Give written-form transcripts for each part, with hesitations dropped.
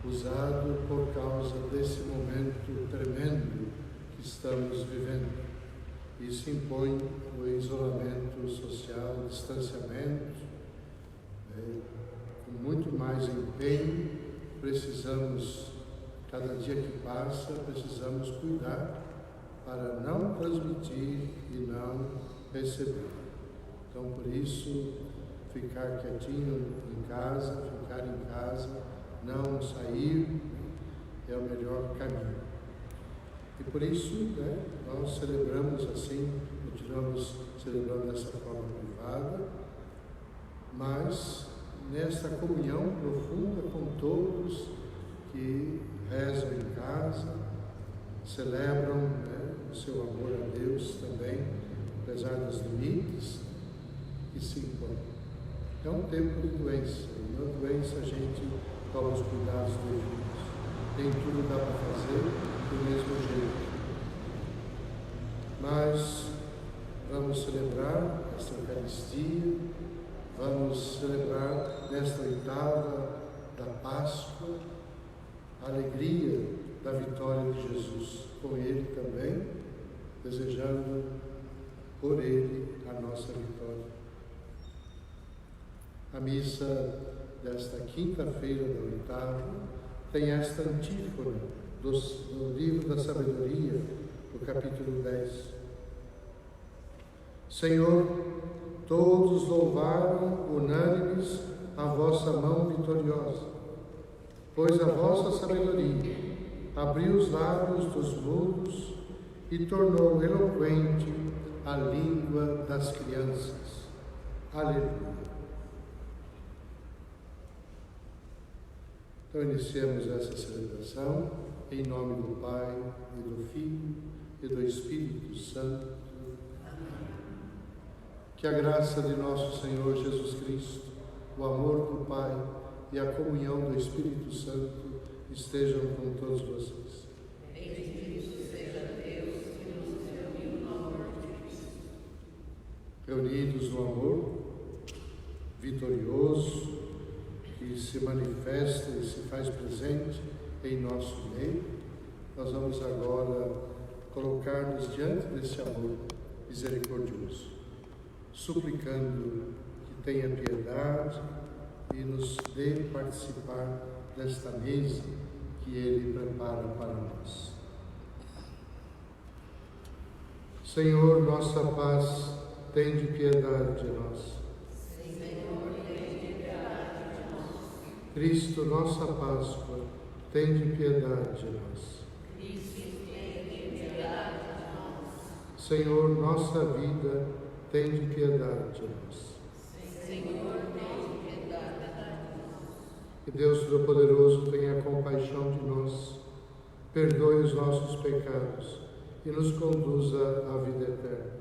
usado por causa desse momento tremendo que estamos vivendo. Isso impõe o isolamento social, o distanciamento, com muito mais empenho. Precisamos, cada dia que passa, precisamos cuidar para não transmitir e não receber. Então, por isso, ficar quietinho em casa, ficar em casa, não sair, é o melhor caminho. E por isso, nós celebramos assim, continuamos celebrando dessa forma privada, mas nessa comunhão profunda com todos que rezam em casa, celebram o seu amor a Deus também, apesar dos limites que se impõem. É um tempo de doença, e na doença a gente toma os cuidados devidos. Nem tudo dá para fazer do mesmo jeito. Mas vamos celebrar esta Eucaristia, vamos celebrar nesta oitava da Páscoa a alegria da vitória de Jesus, com Ele também, desejando por Ele a nossa vitória. A missa desta quinta-feira da oitava tem esta antífona do livro da Sabedoria, do capítulo 10. Senhor, todos louvaram unânimes a vossa mão vitoriosa, pois a vossa sabedoria abriu os lábios dos mudos e tornou eloquente a língua das crianças. Aleluia. Então, iniciamos essa celebração em nome do Pai, e do Filho, e do Espírito Santo. Amém. Que a graça de nosso Senhor Jesus Cristo, o amor do Pai e a comunhão do Espírito Santo estejam com todos vocês. Bendito seja Deus que nos reuniu no amor de Cristo. Reunidos no amor vitorioso, que se manifesta e se faz presente em nosso meio, nós vamos agora colocar-nos diante desse amor misericordioso, suplicando que tenha piedade e nos dê participar desta mesa que Ele prepara para nós. Senhor, nossa paz, tende piedade de nós. Cristo, nossa Páscoa, tende piedade de nós. Cristo, tende piedade de nós. Senhor, nossa vida, tende piedade de nós. Senhor, tende piedade de nós. Que Deus Todo-Poderoso tenha compaixão de nós, perdoe os nossos pecados e nos conduza à vida eterna.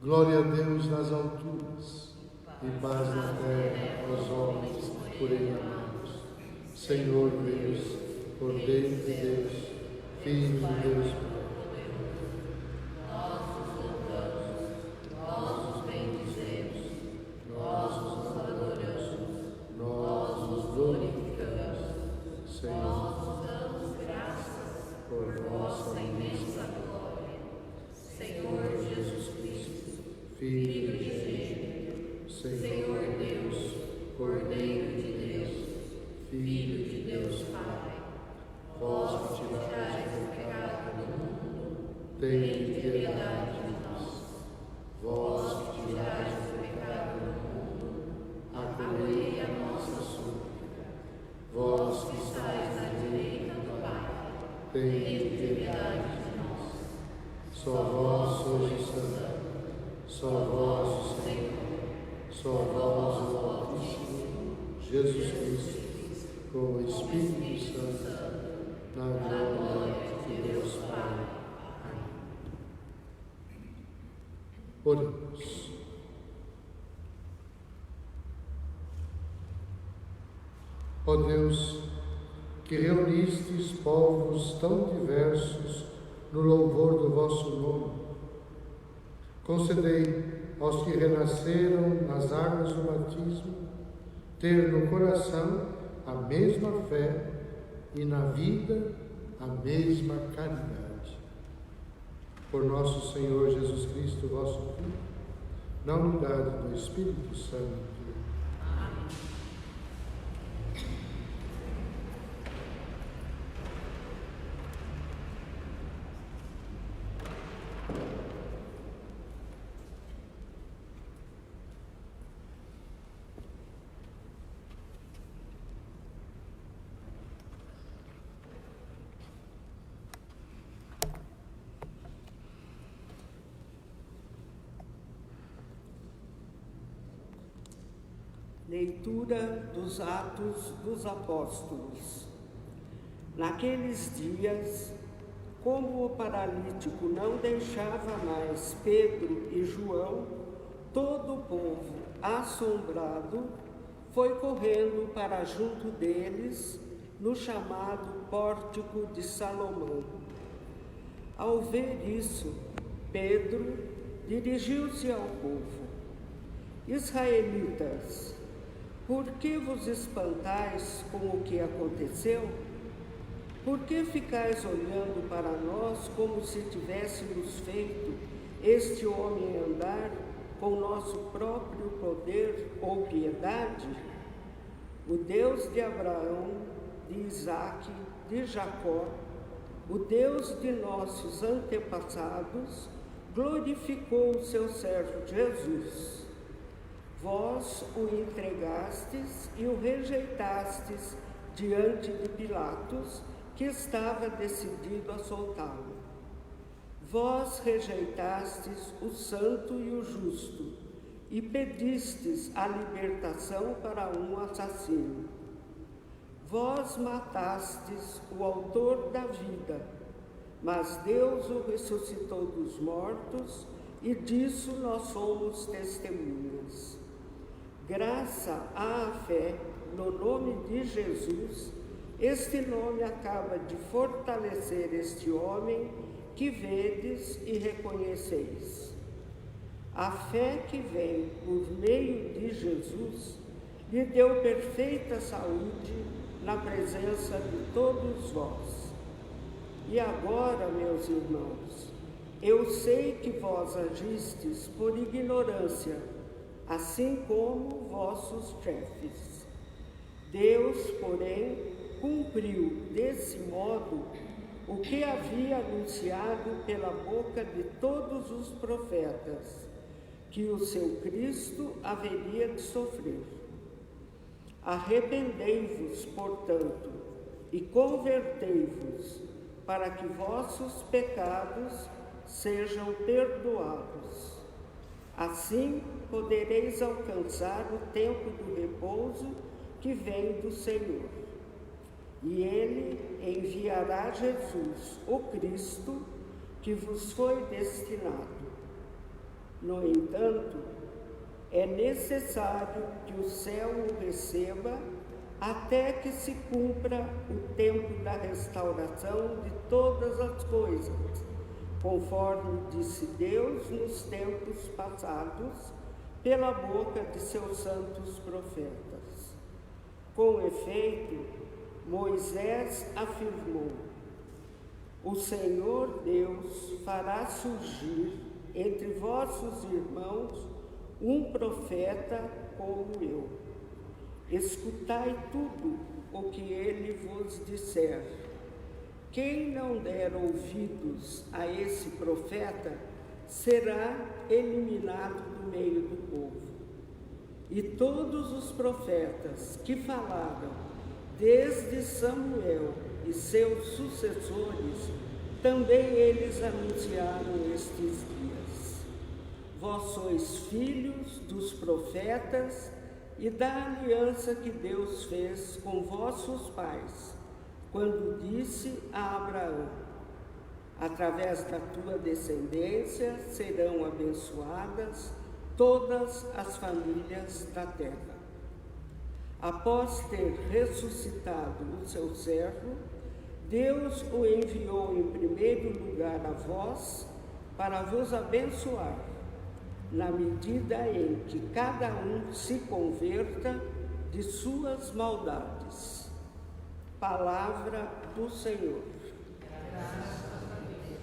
Glória a Deus nas alturas e paz na terra aos homens por Ele amados. Senhor Deus, Cordeiro de Deus, Filho de Deus, Nós os louvamos, nós os bendizemos, nós os adoramos, nós os glorificamos, Senhor, nós os damos graças por vossa imensa glória. Senhor Jesus Cristo, Filho de Deus, Senhor Deus, Cordeiro de Deus, Filho de Deus Pai, vós que tirais o pecado do mundo, tende piedade de nós. Vós que tirais o pecado do mundo, acolhei a nossa súplica. Vós que estáis à direita do Pai, tende piedade de nós. só vós sois o Santo, só vós o Senhor, só vós o Altíssimo, Jesus Cristo, com o Espírito Santo, na glória de Deus Pai. Oremos. Ó Deus, que reunistes povos tão diversos no louvor do vosso nome, concedei aos que renasceram nas águas do batismo ter no coração a mesma fé e na vida a mesma caridade. Por nosso Senhor Jesus Cristo, vosso Filho, na unidade do Espírito Santo. Leitura dos Atos dos Apóstolos. Naqueles dias, como o paralítico não deixava mais Pedro e João, todo o povo, assombrado, foi correndo para junto deles, no chamado Pórtico de Salomão. Ao ver isso, Pedro dirigiu-se ao povo: Israelitas, por que vos espantais com o que aconteceu? Por que ficais olhando para nós como se tivéssemos feito este homem andar com nosso próprio poder ou piedade? O Deus de Abraão, de Isaque, de Jacó, o Deus de nossos antepassados, glorificou o seu servo Jesus. Vós o entregastes e o rejeitastes diante de Pilatos, que estava decidido a soltá-lo. Vós rejeitastes o santo e o justo, e pedistes a libertação para um assassino. Vós matastes o autor da vida, mas Deus o ressuscitou dos mortos, e disso nós somos testemunhas. Graças à fé no nome de Jesus, este nome acaba de fortalecer este homem que vedes e reconheceis. A fé que vem por meio de Jesus lhe deu perfeita saúde na presença de todos vós. E agora, meus irmãos, eu sei que vós agistes por ignorância, assim como vossos chefes. Deus, porém, cumpriu desse modo o que havia anunciado pela boca de todos os profetas, que o seu Cristo haveria de sofrer. Arrependei-vos, portanto, e convertei-vos, para que vossos pecados sejam perdoados. Assim podereis alcançar o tempo do repouso que vem do Senhor. E Ele enviará Jesus, o Cristo, que vos foi destinado. No entanto, é necessário que o céu o receba até que se cumpra o tempo da restauração de todas as coisas, conforme disse Deus nos tempos passados, pela boca de seus santos profetas. Com efeito, Moisés afirmou: o Senhor Deus fará surgir entre vossos irmãos um profeta como eu. Escutai tudo o que ele vos disser. Quem não der ouvidos a esse profeta será eliminado do meio do povo. E todos os profetas que falaram desde Samuel e seus sucessores, também eles anunciaram estes dias. Vós sois filhos dos profetas e da aliança que Deus fez com vossos pais, quando disse a Abraão: através da tua descendência serão abençoadas todas as famílias da terra. Após ter ressuscitado o seu servo, Deus o enviou em primeiro lugar a vós para vos abençoar, na medida em que cada um se converta de suas maldades. Palavra do Senhor. Graças a Deus.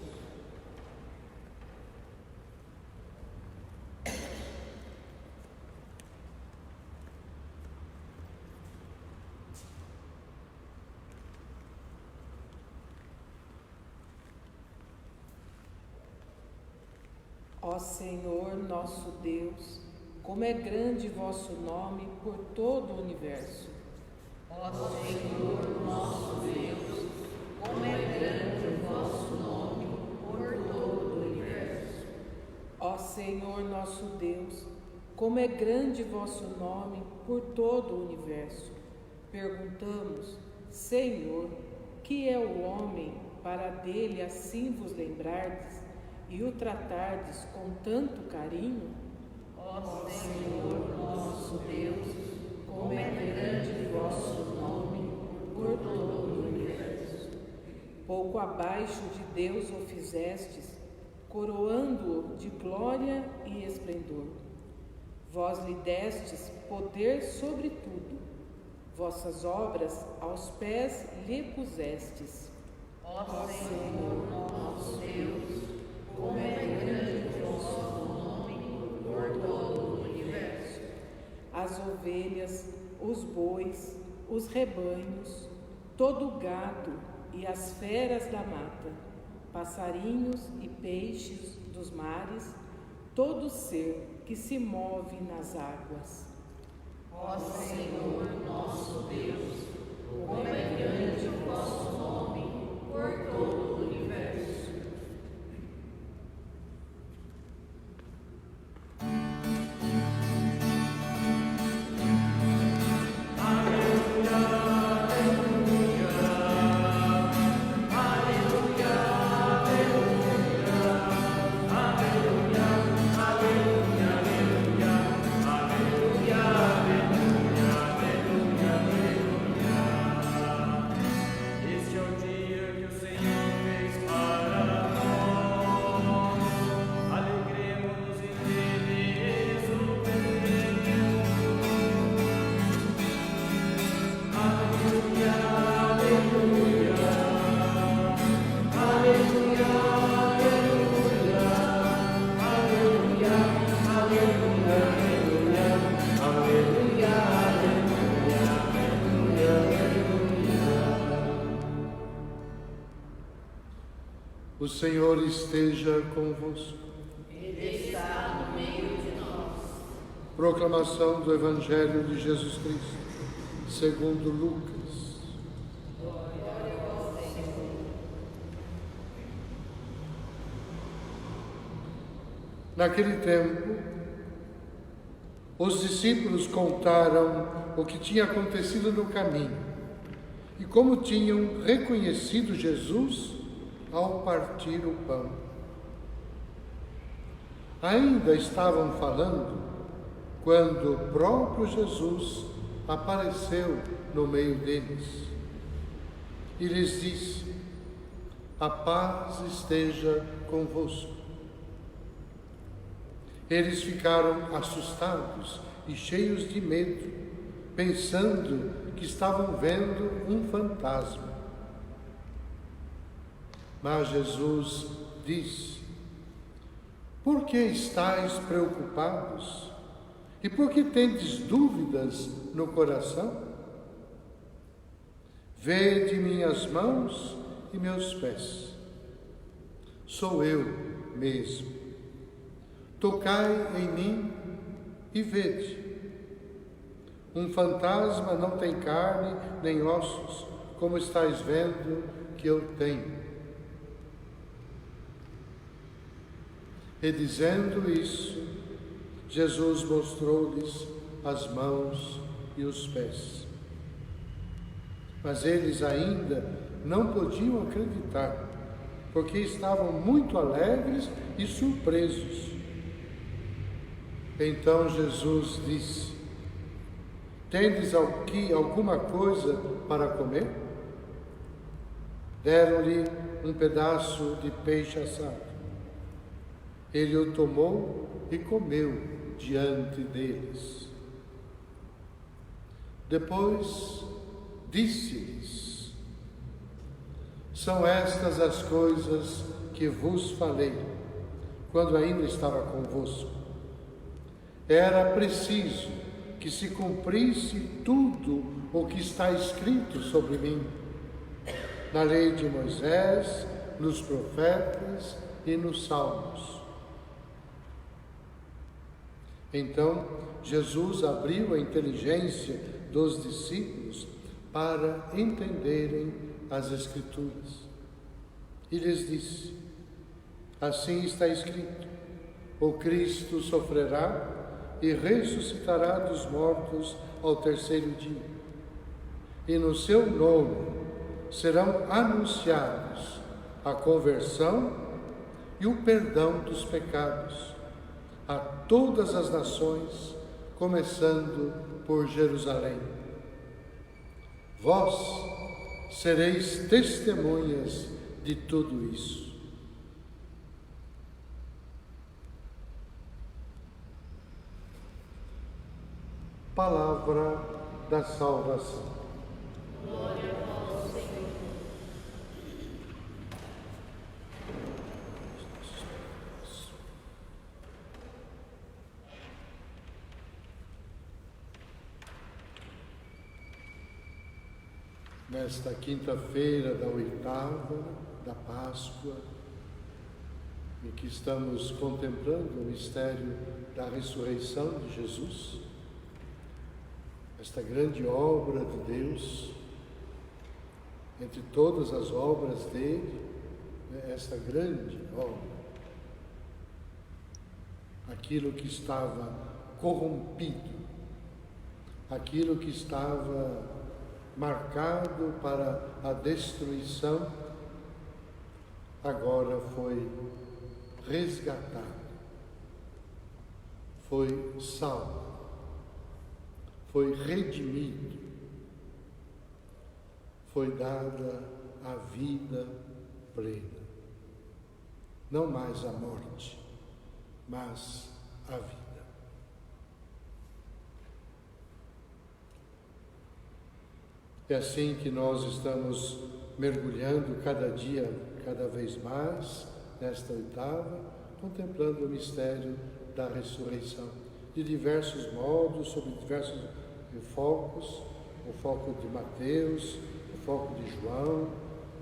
Ó Senhor, nosso Deus, como é grande vosso nome por todo o universo. Ó Senhor, nosso Deus, como é grande o vosso nome por todo o universo. Ó Senhor, nosso Deus, como é grande vosso nome por todo o universo. Perguntamos, Senhor, que é o homem para dele assim vos lembrardes e o tratardes com tanto carinho? Ó Senhor, nosso Deus, como é grande o vosso nome por todo o universo. Pouco abaixo de Deus o fizestes, coroando-o de glória e esplendor. Vós lhe destes poder sobre tudo, vossas obras aos pés lhe pusestes. Ó Senhor, nosso Deus, como é grande o vosso nome por todo o universo. As ovelhas, os bois, os rebanhos, todo o gado e as feras da mata, passarinhos e peixes dos mares, todo ser que se move nas águas. Ó Senhor, nosso Deus, como é grande o vosso nome por todo o universo. O Senhor esteja convosco. Ele está no meio de nós. Proclamação do Evangelho de Jesus Cristo, segundo Lucas. Glória a vós, Senhor. Naquele tempo, os discípulos contaram o que tinha acontecido no caminho e como tinham reconhecido Jesus ao partir o pão. Ainda estavam falando quando o próprio Jesus apareceu no meio deles e lhes disse: a paz esteja convosco. Eles ficaram assustados e cheios de medo, pensando que estavam vendo um fantasma. Mas Jesus disse: por que estáis preocupados? E por que tendes dúvidas no coração? Vede minhas mãos e meus pés. Sou eu mesmo. Tocai em mim e vede. Um fantasma não tem carne nem ossos, como estáis vendo que eu tenho. E dizendo isso, Jesus mostrou-lhes as mãos e os pés. Mas eles ainda não podiam acreditar, porque estavam muito alegres e surpresos. Então Jesus disse: tendes aqui alguma coisa para comer? Deram-lhe um pedaço de peixe assado. Ele o tomou e comeu diante deles. Depois disse-lhes: são estas as coisas que vos falei, quando ainda estava convosco. Era preciso que se cumprisse tudo o que está escrito sobre mim, na lei de Moisés, nos profetas e nos salmos. Então, Jesus abriu a inteligência dos discípulos para entenderem as Escrituras. E lhes disse: assim está escrito, o Cristo sofrerá e ressuscitará dos mortos ao terceiro dia. E no seu nome serão anunciados a conversão e o perdão dos pecados a todas as nações, começando por Jerusalém. Vós sereis testemunhas de tudo isso. Palavra da salvação. Glória a vós, Senhor. Nesta quinta-feira da oitava da Páscoa, em que estamos contemplando o mistério da ressurreição de Jesus, esta grande obra de Deus, entre todas as obras dele, esta grande obra, aquilo que estava corrompido, aquilo que estava marcado para a destruição, agora foi resgatado, foi salvo, foi redimido, foi dada a vida plena. Não mais a morte, mas a vida. É assim que nós estamos mergulhando cada dia, cada vez mais, nesta oitava, contemplando o mistério da ressurreição, de diversos modos, sob diversos focos, o foco de Mateus, o foco de João,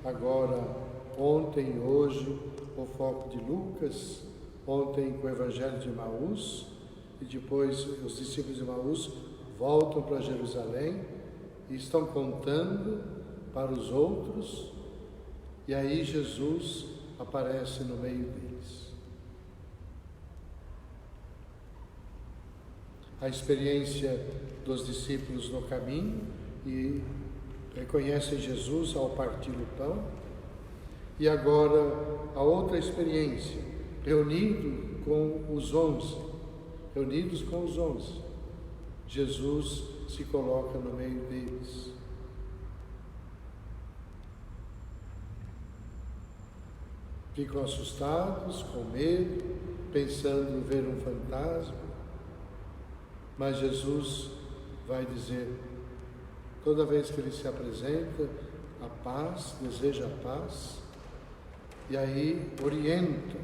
agora, ontem e hoje, o foco de Lucas, ontem com o Evangelho de Emaús, e depois os discípulos de Emaús voltam para Jerusalém e estão contando para os outros, e aí Jesus aparece no meio deles. A experiência dos discípulos no caminho, e reconhecem Jesus ao partir o pão, e agora a outra experiência, reunidos com os 11, Jesus se coloca no meio deles. Ficam assustados, com medo, pensando em ver um fantasma, mas Jesus vai dizer, toda vez que ele se apresenta, a paz, deseja a paz, e aí orienta,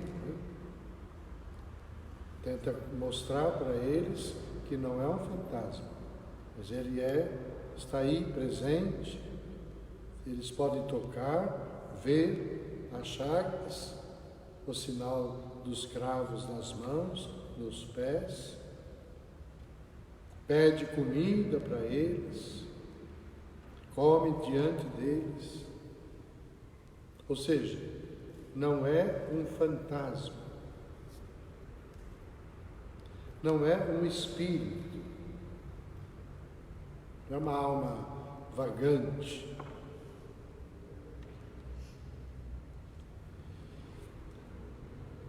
tenta mostrar para eles que não é um fantasma, mas ele está aí presente, eles podem tocar, ver as chagas, o sinal dos cravos nas mãos, nos pés, pede comida para eles, come diante deles, ou seja, não é um fantasma, não é um espírito, não é uma alma vagante.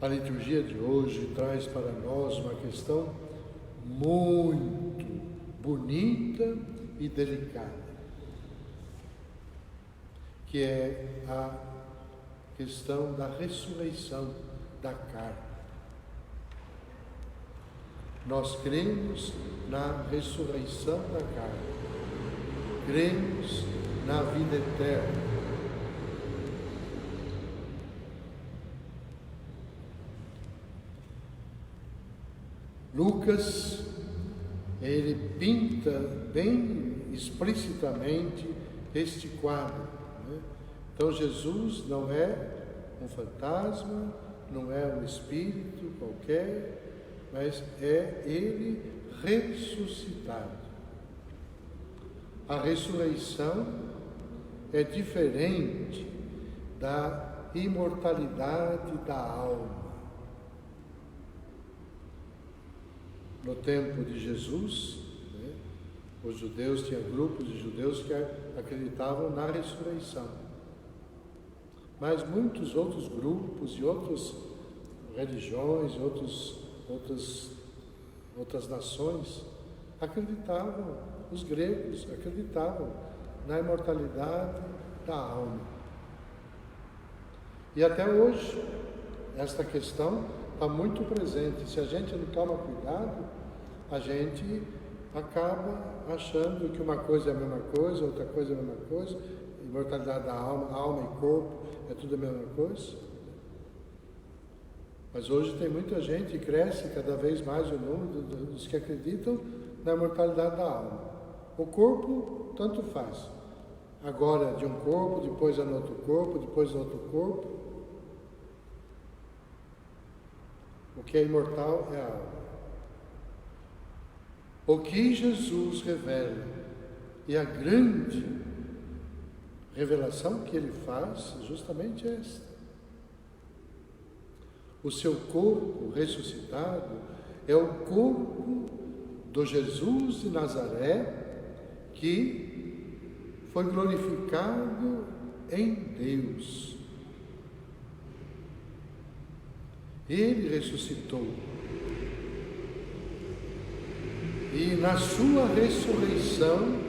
A liturgia de hoje traz para nós uma questão muito bonita e delicada, que é a questão da ressurreição da carne. Nós cremos na ressurreição da carne. cremos na vida eterna. Lucas, ele pinta bem explicitamente este quadro, né? Então Jesus não é um fantasma, não é um espírito qualquer, mas é ele ressuscitado. A ressurreição é diferente da imortalidade da alma. No tempo de Jesus, né, os judeus, tinha grupos de judeus que acreditavam na ressurreição. Mas muitos outros grupos e outras religiões, outras nações acreditavam, os gregos acreditavam na imortalidade da alma. E até hoje, esta questão está muito presente. Se a gente não toma cuidado, a gente acaba achando que uma coisa é a mesma coisa, outra coisa é a mesma coisa, imortalidade da alma e corpo é tudo a mesma coisa. Mas hoje tem muita gente e cresce cada vez mais o número dos que acreditam na imortalidade da alma. O corpo, tanto faz. Agora de um corpo, depois é no outro corpo, depois no outro corpo. O que é imortal é a alma. O que Jesus revela, e a grande revelação que ele faz, justamente esta. O seu corpo ressuscitado é o corpo do Jesus de Nazaré, que foi glorificado em Deus. Ele ressuscitou. E na sua ressurreição,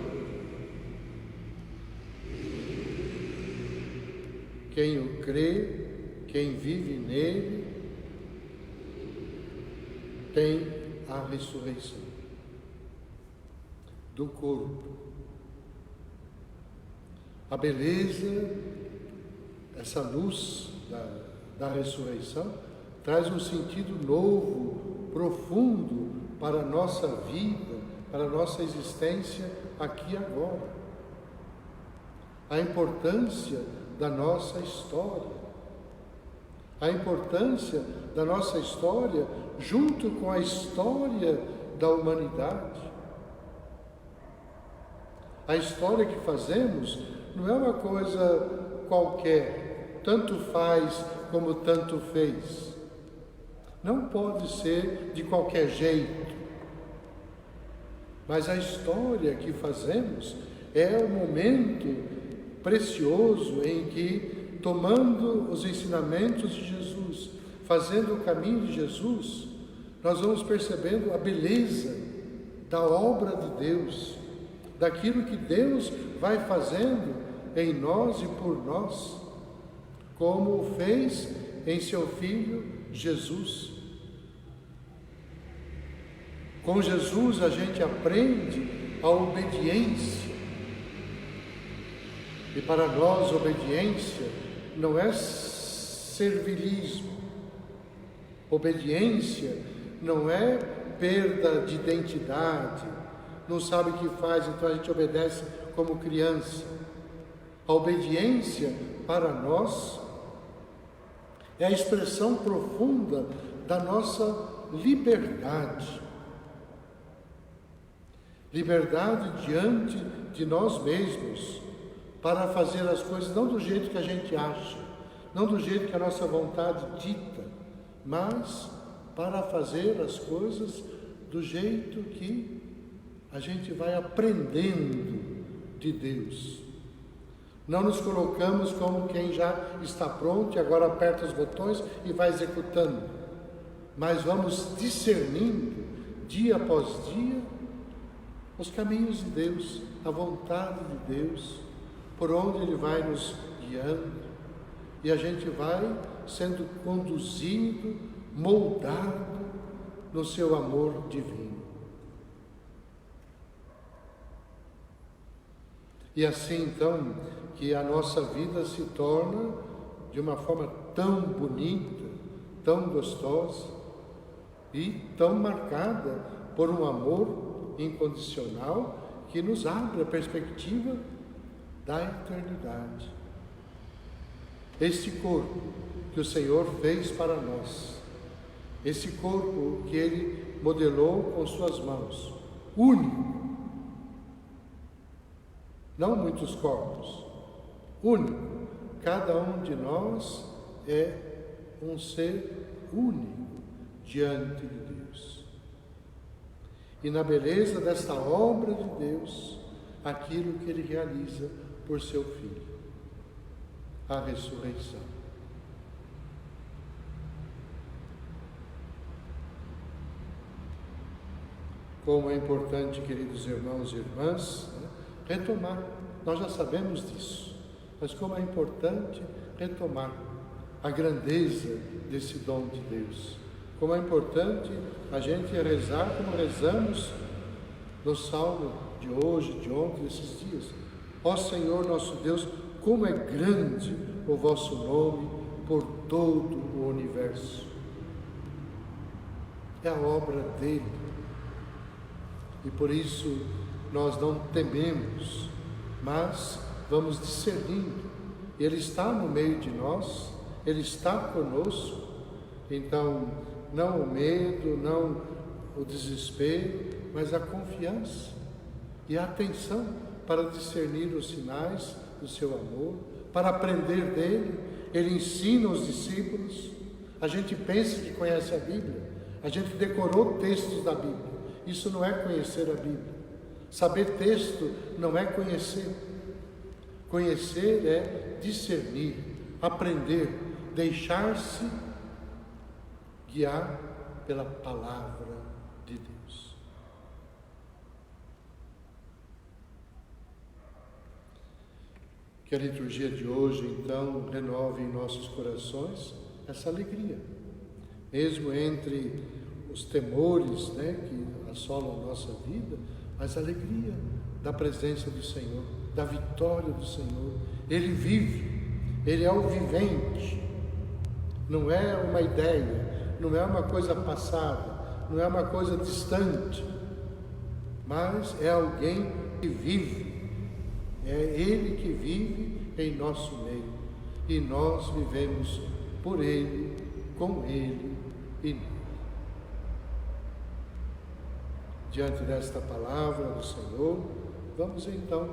quem o crê, quem vive nele, tem a ressurreição do corpo. A beleza, essa luz da ressurreição, traz um sentido novo, profundo para a nossa vida, para a nossa existência aqui e agora. A importância da nossa história. A importância da nossa história junto com a história da humanidade. A história que fazemos não é uma coisa qualquer, tanto faz como tanto fez. Não pode ser de qualquer jeito. Mas a história que fazemos é o momento precioso em que, tomando os ensinamentos de Jesus, fazendo o caminho de Jesus, nós vamos percebendo a beleza da obra de Deus, daquilo que Deus vai fazendo em nós e por nós, como fez em seu Filho Jesus. Com Jesus a gente aprende a obediência. E para nós, obediência não é servilismo. Obediência não é perda de identidade. Não sabe o que faz, então a gente obedece como criança. A obediência para nós é a expressão profunda da nossa liberdade. Liberdade diante de nós mesmos, para fazer as coisas não do jeito que a gente acha, não do jeito que a nossa vontade dita, mas para fazer as coisas do jeito que a gente vai aprendendo de Deus. Não nos colocamos como quem já está pronto e agora aperta os botões e vai executando, mas vamos discernindo dia após dia os caminhos de Deus, a vontade de Deus, por onde Ele vai nos guiando, e a gente vai sendo conduzido, moldado no seu amor divino. E assim, então, que a nossa vida se torna de uma forma tão bonita, tão gostosa e tão marcada por um amor incondicional que nos abre a perspectiva da eternidade. Este corpo que o Senhor fez para nós, esse corpo que Ele modelou com suas mãos, único, não muitos corpos, único. Cada um de nós é um ser único diante de Deus. E na beleza desta obra de Deus, aquilo que Ele realiza por seu Filho, a ressurreição. Como é importante, queridos irmãos e irmãs, retomar. Nós já sabemos disso, mas como é importante retomar a grandeza desse dom de Deus. Como é importante a gente rezar como rezamos no salmo de hoje, de ontem, desses dias. Ó Senhor nosso Deus, como é grande o vosso nome por todo o universo. É a obra dele. E por isso nós não tememos, mas vamos discernindo. Ele está no meio de nós, Ele está conosco. Então, não o medo, não o desespero, mas a confiança e a atenção para discernir os sinais do seu amor, para aprender dele. Ele ensina os discípulos. A gente pensa que conhece a Bíblia, a gente decorou textos da Bíblia. Isso não é conhecer a Bíblia. Saber texto não é conhecer. Conhecer é discernir, aprender, deixar-se guiar pela palavra de Deus. Que a liturgia de hoje, então, renove em nossos corações essa alegria, mesmo entre os temores, que assolam a nossa vida, mas a alegria da presença do Senhor, da vitória do Senhor. Ele vive, Ele é o vivente, não é uma ideia, não é uma coisa passada, não é uma coisa distante, mas é alguém que vive, é Ele que vive em nosso meio, e nós vivemos por Ele, com Ele e nele. Diante desta palavra do Senhor, vamos então,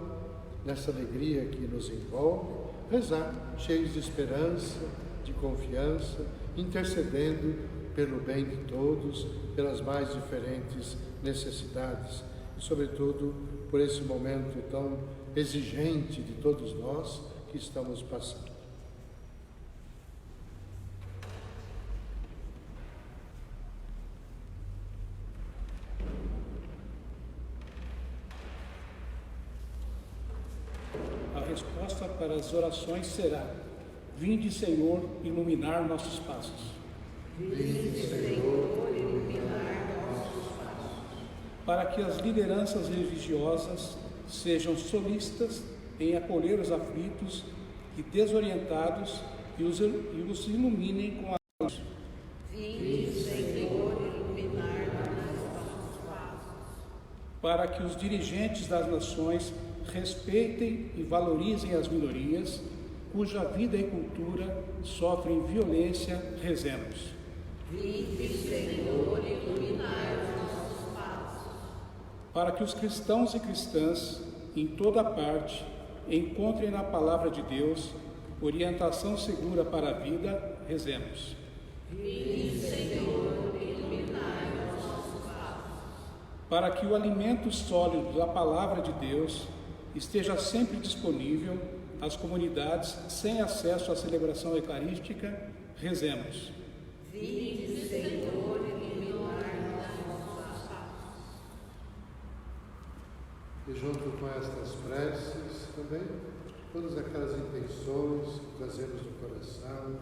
nessa alegria que nos envolve, rezar, cheios de esperança, de confiança, intercedendo pelo bem de todos, pelas mais diferentes necessidades e, sobretudo, por esse momento tão exigente de todos nós que estamos passando. A resposta para as orações será: vinde, Senhor, iluminar nossos passos. Vinde, Senhor, iluminar nossos passos. Para que as lideranças religiosas sejam solistas em acolher os aflitos e desorientados e os iluminem com a luz. Vinde, Senhor, iluminar nossos passos. Para que os dirigentes das nações respeitem e valorizem as minorias, cuja vida e cultura sofrem violência, rezemos. Vinde, Senhor, iluminar nossos passos. Para que os cristãos e cristãs, em toda parte, encontrem na palavra de Deus orientação segura para a vida, rezemos. Vinde, Senhor, iluminar nossos passos. Para que o alimento sólido da palavra de Deus esteja sempre disponível às comunidades sem acesso à celebração eucarística, rezemos. Vinde, Senhor, iluminar nossos passos. E junto com estas preces também, todas aquelas intenções que trazemos no coração,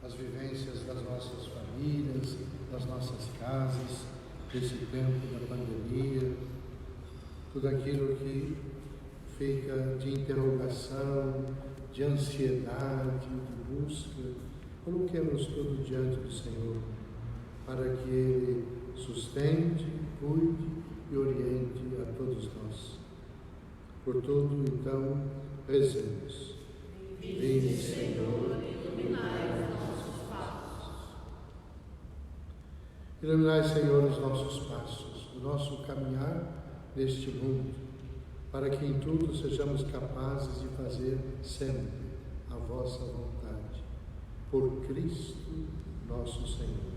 as vivências das nossas famílias, das nossas casas, desse tempo da pandemia, tudo aquilo que fica de interrogação, de ansiedade, de busca, coloquemos tudo diante do Senhor, para que Ele sustente, cuide e oriente a todos nós. Por tudo, então, rezemos. Vinde, Senhor, iluminai os nossos passos. Iluminai, Senhor, os nossos passos, o nosso caminhar neste mundo, para que em tudo sejamos capazes de fazer sempre a vossa vontade. Por Cristo nosso Senhor.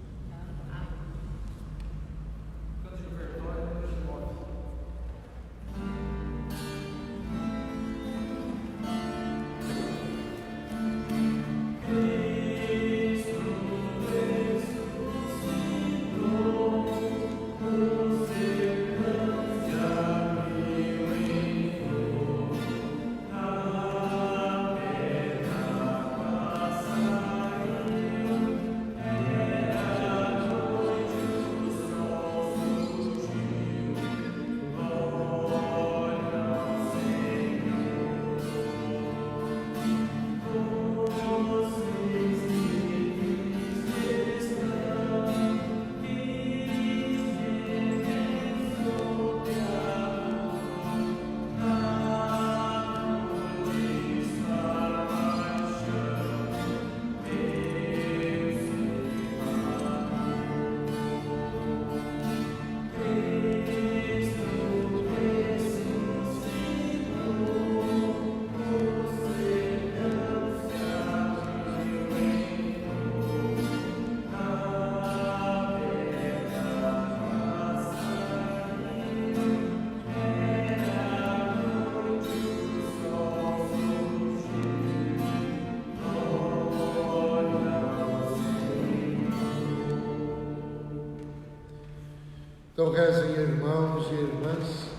Então rezem, irmãos e irmãs,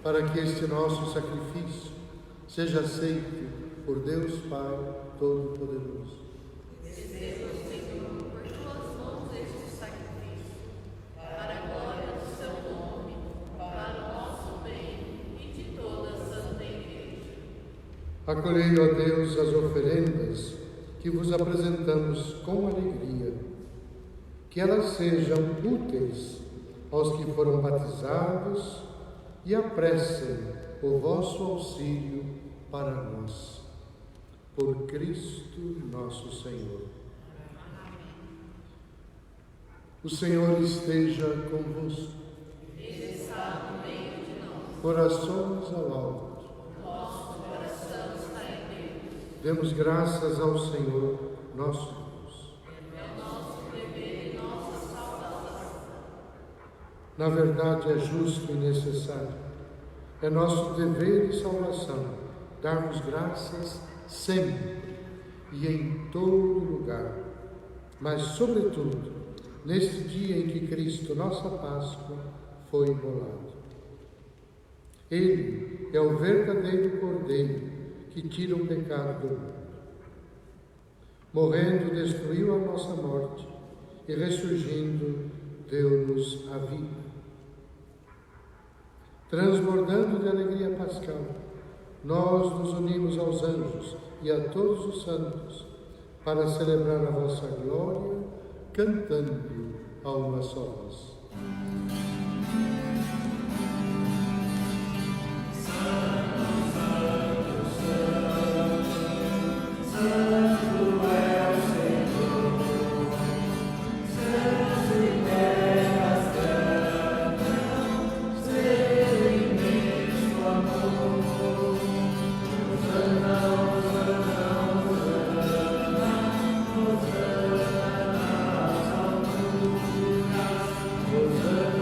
para que este nosso sacrifício seja aceito por Deus Pai Todo-Poderoso. Receba, Senhor, por tuas mãos este sacrifício, para a glória do seu nome, para o nosso bem e de toda a Santa Igreja. Acolhei, ó Deus, as oferendas que vos apresentamos com alegria, que elas sejam úteis aos que foram batizados e apressem o vosso auxílio para nós. Por Cristo nosso Senhor. O Senhor esteja convosco. Ele está no meio de nós. Corações ao alto. Nosso coração está em Deus. Demos graças ao Senhor nosso Deus. Na verdade, é justo e necessário. É nosso dever e salvação darmos graças sempre e em todo lugar, mas, sobretudo, neste dia em que Cristo, nossa Páscoa, foi imolado. Ele é o verdadeiro Cordeiro que tira o pecado do mundo. Morrendo, destruiu a nossa morte e, ressurgindo, deu-nos a vida. Transbordando de alegria pascal, nós nos unimos aos anjos e a todos os santos para celebrar a vossa glória, cantando a uma só voz. Hosanna.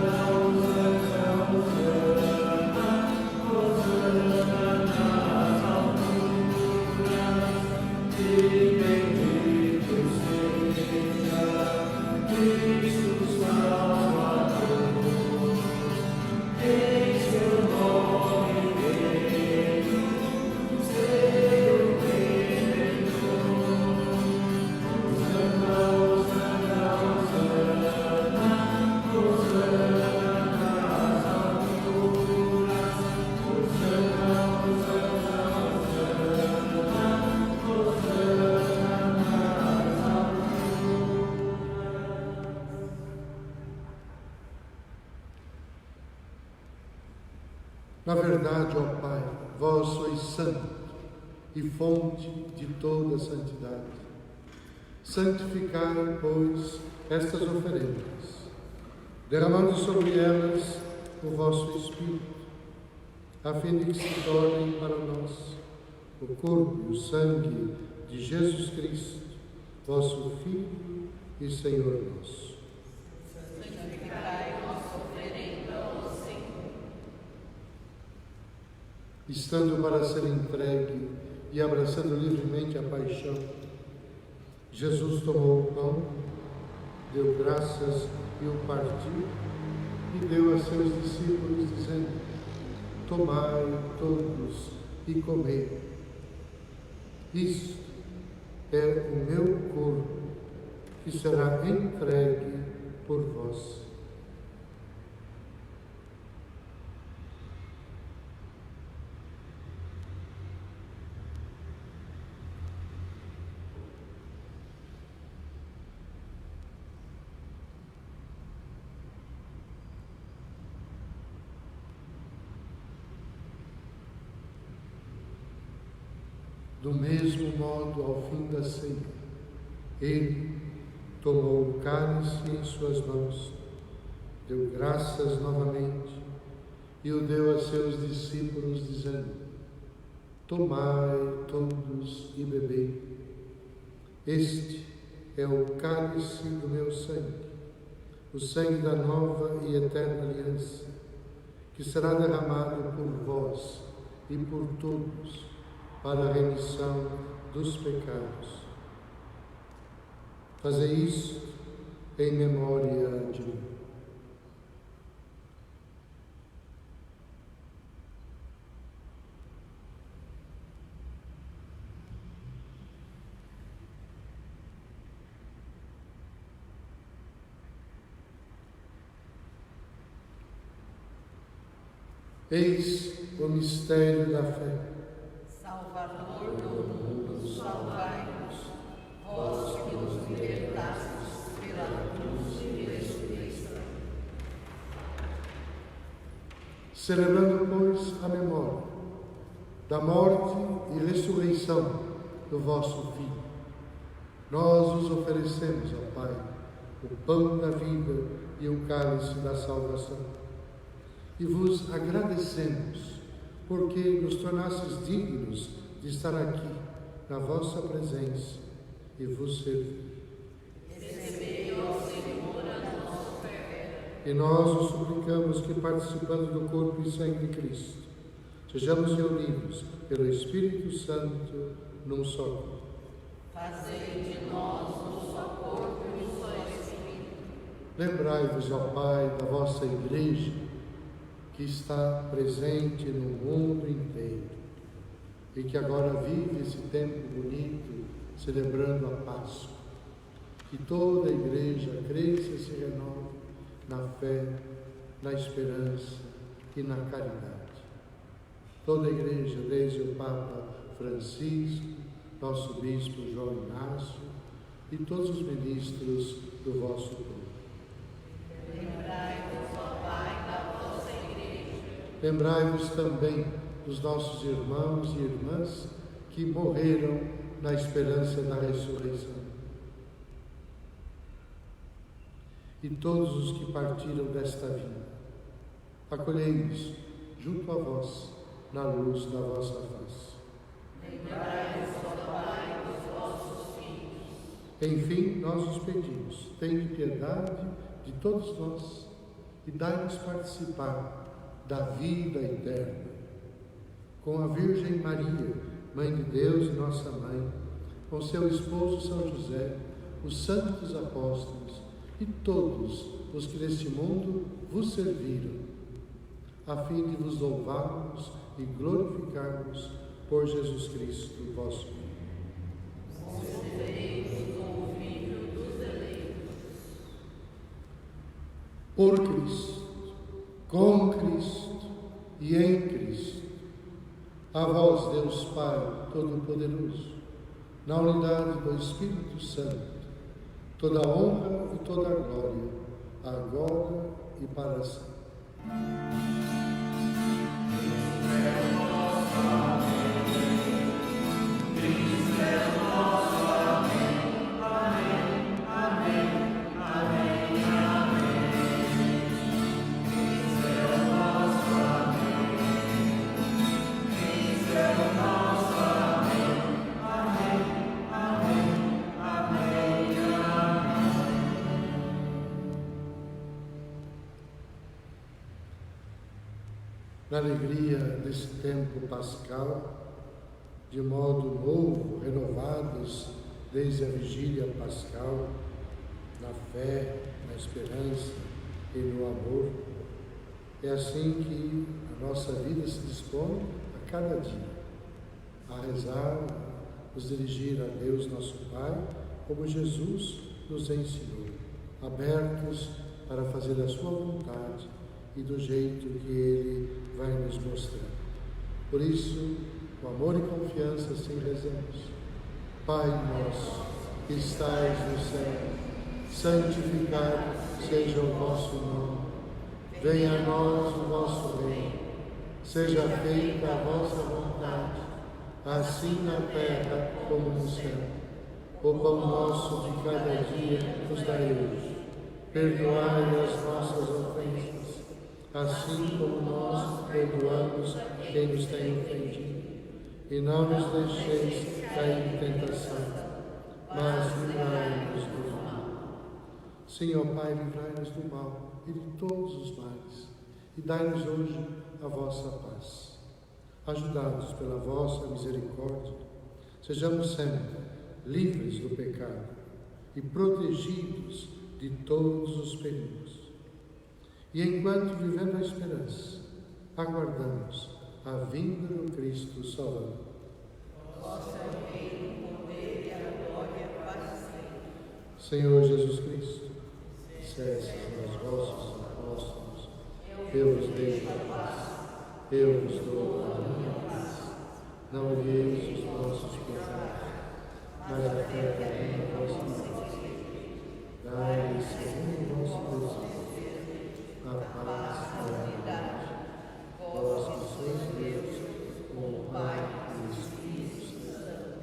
verdade, ó Pai, vós sois santo e fonte de toda santidade. Santificai, pois, estas oferendas, derramando sobre elas o vosso Espírito, a fim de que se tornem para nós o corpo e o sangue de Jesus Cristo, vosso Filho e Senhor nosso. Santificai nossa oferenda ao Senhor. Estando para ser entregue e abraçando livremente a paixão, Jesus tomou o pão, deu graças e o partiu, e deu a seus discípulos, dizendo: tomai todos e comei. Isto é o meu corpo, que será entregue por vós. Do mesmo modo, ao fim da ceia, ele tomou o cálice em suas mãos, deu graças novamente e o deu a seus discípulos, dizendo: tomai todos e bebei. Este é o cálice do meu sangue, o sangue da nova e eterna aliança, que será derramado por vós e por todos, para a remissão dos pecados. Fazei isso em memória de mim. Eis o mistério da fé. Salvador do mundo, salvai-nos, vós que nos libertastes pela cruz de Jesus. Celebrando, pois, a memória da morte e ressurreição do vosso Filho, nós vos oferecemos, ó Pai, o pão da vida e o cálice da salvação, e vos agradecemos porque nos tornastes dignos de estar aqui na vossa presença e vos servir. Recebei, ó Senhor, a nossa oferta. E nós vos suplicamos que, participando do corpo e sangue de Cristo, sejamos reunidos pelo Espírito Santo num só corpo. Fazei de nós um só corpo e um só Espírito. Lembrai-vos, ó Pai, da vossa Igreja, que está presente no mundo inteiro e que agora vive esse tempo bonito, celebrando a Páscoa. Que toda a Igreja cresça e se renove na fé, na esperança e na caridade. Toda a Igreja, desde o Papa Francisco, nosso Bispo João Inácio e todos os ministros do vosso povo. Lembrai-vos, ó Pai, da vossa Igreja. Lembrai-vos também dos nossos irmãos e irmãs que morreram na esperança da ressurreição. E todos os que partiram desta vida, acolhei-os junto a vós, na luz da vossa face. Lembrai-vos, ó Pai, dos vossos filhos. Enfim, nós os pedimos, tende piedade de todos nós e dai-nos participar da vida eterna. Com a Virgem Maria, Mãe de Deus e nossa Mãe, com seu esposo São José, os santos apóstolos e todos os que neste mundo vos serviram, a fim de vos louvarmos e glorificarmos por Jesus Cristo, vosso Filho. Considerei-vos como filho dos eleitos. Por Cristo, com Cristo e em Cristo, a vós, Deus Pai Todo-Poderoso, na unidade do Espírito Santo, toda a honra e toda a glória, agora e para sempre. na alegria desse tempo pascal, de modo novo, renovados desde a vigília pascal, na fé, na esperança e no amor. É assim que a nossa vida se dispõe a cada dia, a rezar, nos dirigir a Deus nosso Pai, como Jesus nos ensinou, abertos para fazer a sua vontade e do jeito que Ele vai nos mostrar. Por isso, com amor e confiança, assim rezamos. Pai nosso, que estais no céu, santificado seja o vosso nome. Venha a nós o vosso reino. Seja feita a vossa vontade, assim na terra como no céu. O pão nosso de cada dia nos dai hoje. Perdoai as nossas ofensas, assim como nós perdoamos quem nos tem ofendido. E não nos deixeis cair em tentação, mas livrai-nos do mal. Senhor Pai, livrai-nos do mal e de todos os males, e dai-nos hoje a vossa paz. Ajudados pela vossa misericórdia, sejamos sempre livres do pecado e protegidos de todos os perigos. E enquanto vivendo a esperança, aguardamos a vinda do Cristo Salvador. Vosso é o reino, o poder e a glória para sempre. Senhor Jesus Cristo, disseste aos vossos apóstolos: eu vos deixo a paz, eu vos dou a minha paz. Não olheis os vossos pecados, mas a fé que tem a vossa mente. Dai-lhes segundo o vosso desejo a paz e a unidade. Vós que sois Deus, com o Pai e o Espírito Santo.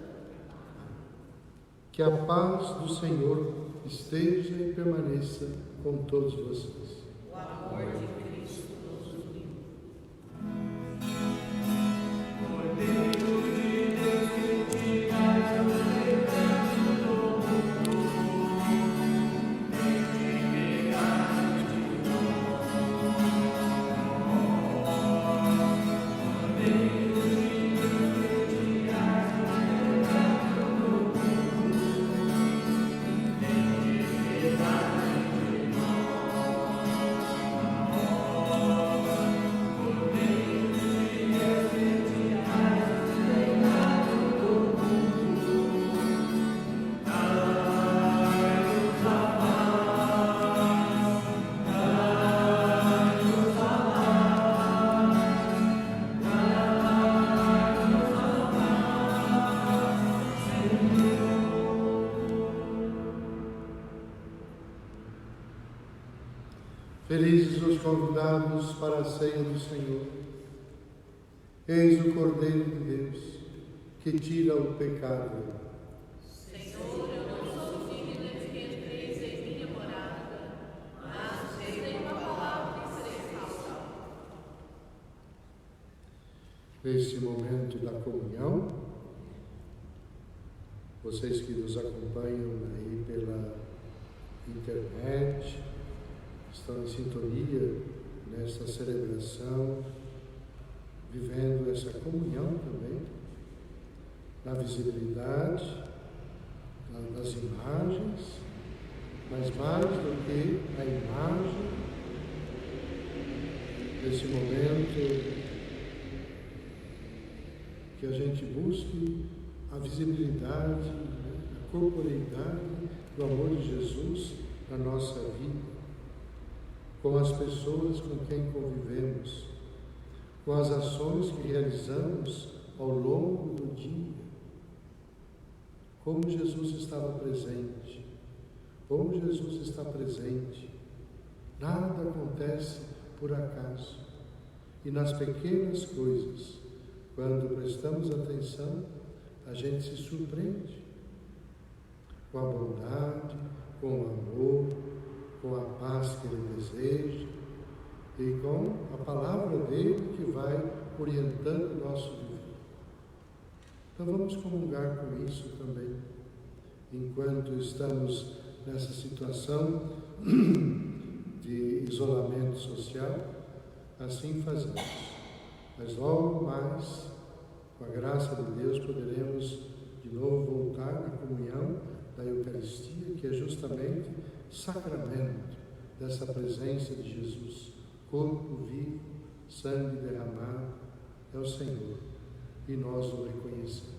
Que a paz do Senhor esteja e permaneça com todos vocês. O amor de Cristo nos uniu. Felizes os convidados para a ceia do Senhor. Eis o Cordeiro de Deus, que tira o pecado. Senhor, eu não sou digno de que entreis em minha morada, mas dizei uma palavra e serei salvo. Neste momento da comunhão, vocês que nos acompanham aí pela internet, estão em sintonia nesta celebração, vivendo essa comunhão também, na visibilidade, nas imagens, mas mais do que a imagem, nesse momento que a gente busque a visibilidade, a corporeidade do amor de Jesus na nossa vida, com as pessoas com quem convivemos, com as ações que realizamos ao longo do dia. Como Jesus estava presente, como Jesus está presente. Nada acontece por acaso. E nas pequenas coisas, quando prestamos atenção, a gente se surpreende com a bondade, com o amor, com a paz que Ele deseja e com a palavra dEle que vai orientando o nosso viver. Então vamos comungar com isso também, enquanto estamos nessa situação de isolamento social, assim fazemos. Mas logo mais, com a graça de Deus, poderemos de novo voltar à comunhão da Eucaristia, que é justamente sacramento dessa presença de Jesus, corpo vivo, sangue derramado, é o Senhor, e nós o reconhecemos.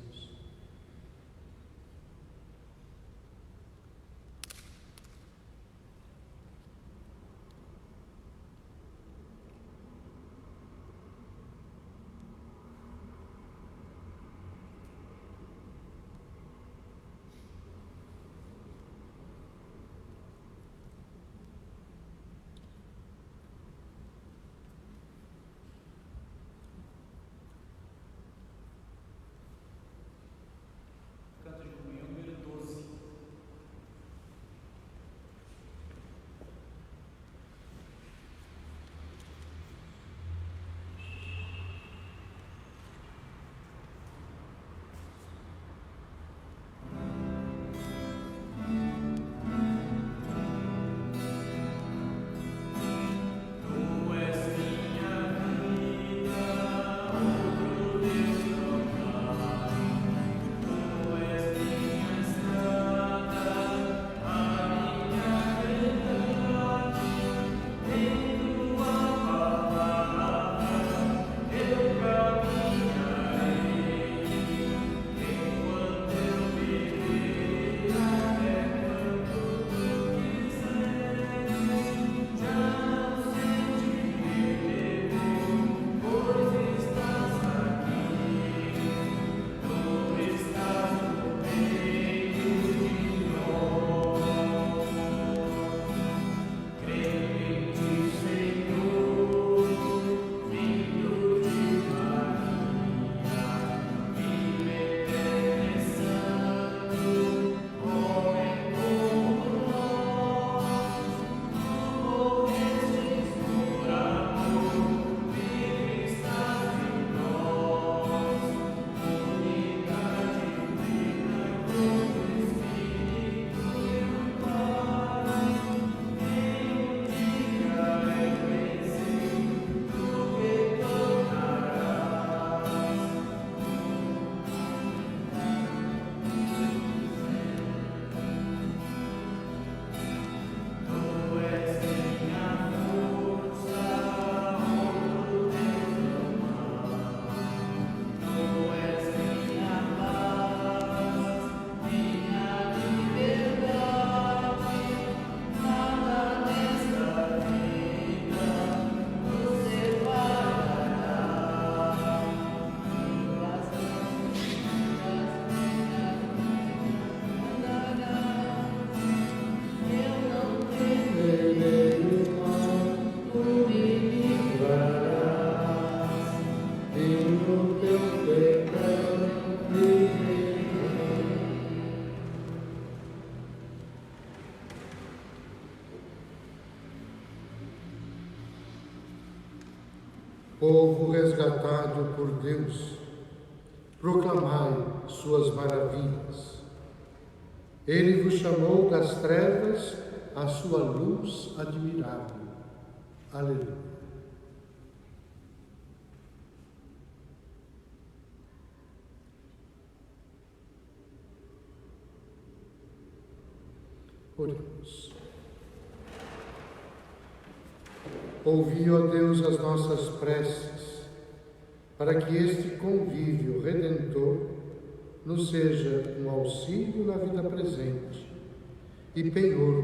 Povo resgatado por Deus, proclamai suas maravilhas. Ele vos chamou das trevas à sua luz admirável. Aleluia. Oremos. Ouvi, ó Deus, as nossas preces, para que este convívio redentor nos seja um auxílio na vida presente e penhor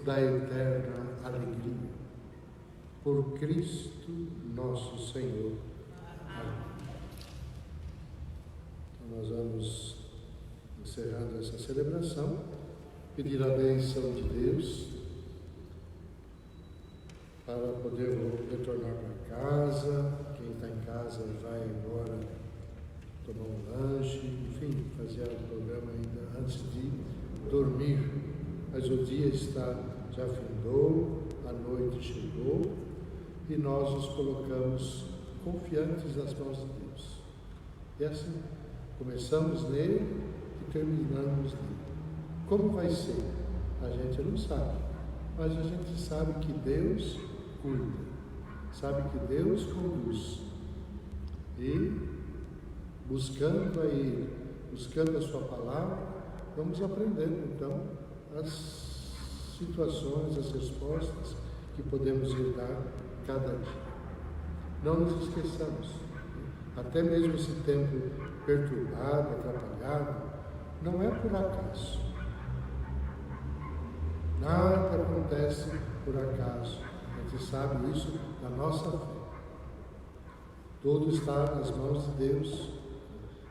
da eterna alegria. Por Cristo nosso Senhor. Amém. Então nós vamos, encerrando essa celebração, pedir a bênção de Deus para poder retornar para casa. Quem está em casa vai embora tomar um lanche, enfim, fazer o programa ainda antes de dormir. Mas o dia já findou, a noite chegou e nós nos colocamos confiantes nas mãos de Deus. E assim, começamos nele e terminamos nele. Como vai ser? A gente não sabe, mas a gente sabe que Deus cuida, sabe que Deus conduz. E, buscando a Ele, buscando a Sua palavra, vamos aprendendo então as situações, as respostas que podemos ir dar cada dia. Não nos esqueçamos, até mesmo esse tempo perturbado, atrapalhado, não é por acaso. Nada acontece por acaso. A gente sabe isso da nossa fé. Tudo está nas mãos de Deus.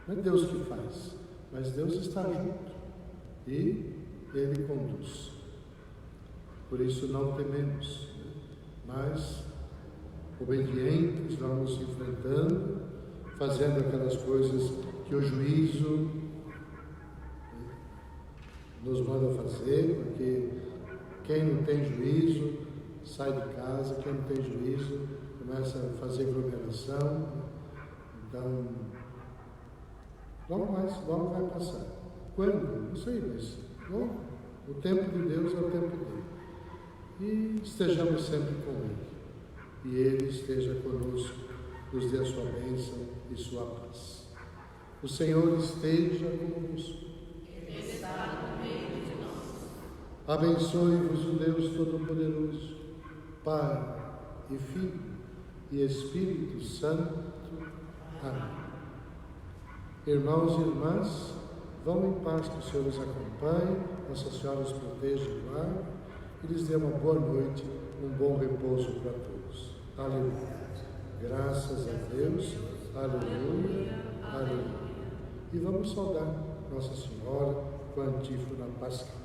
Não é Deus que faz, mas Deus está junto e Ele conduz. Por isso não tememos, mas obedientes vamos enfrentando, fazendo aquelas coisas que o juízo nos manda fazer, porque quem não tem juízo sai de casa, quem não tem juízo começa a fazer aglomeração. Então, logo vai passar. Quando? Não sei, mas logo. O tempo de Deus é o tempo dele. E estejamos sempre com Ele. E Ele esteja conosco, nos dê a sua bênção e sua paz. O Senhor esteja conosco. Ele está no meio de nós. Abençoe-vos o Deus Todo-Poderoso, Pai e Filho e Espírito Santo. Amém. Irmãos e irmãs, vão em paz, que o Senhor os acompanhe, Nossa Senhora os proteja e guarde, e lhes dê uma boa noite, um bom repouso para todos. Aleluia. Graças a Deus. Aleluia. Aleluia. E vamos saudar Nossa Senhora com a antífona pascal.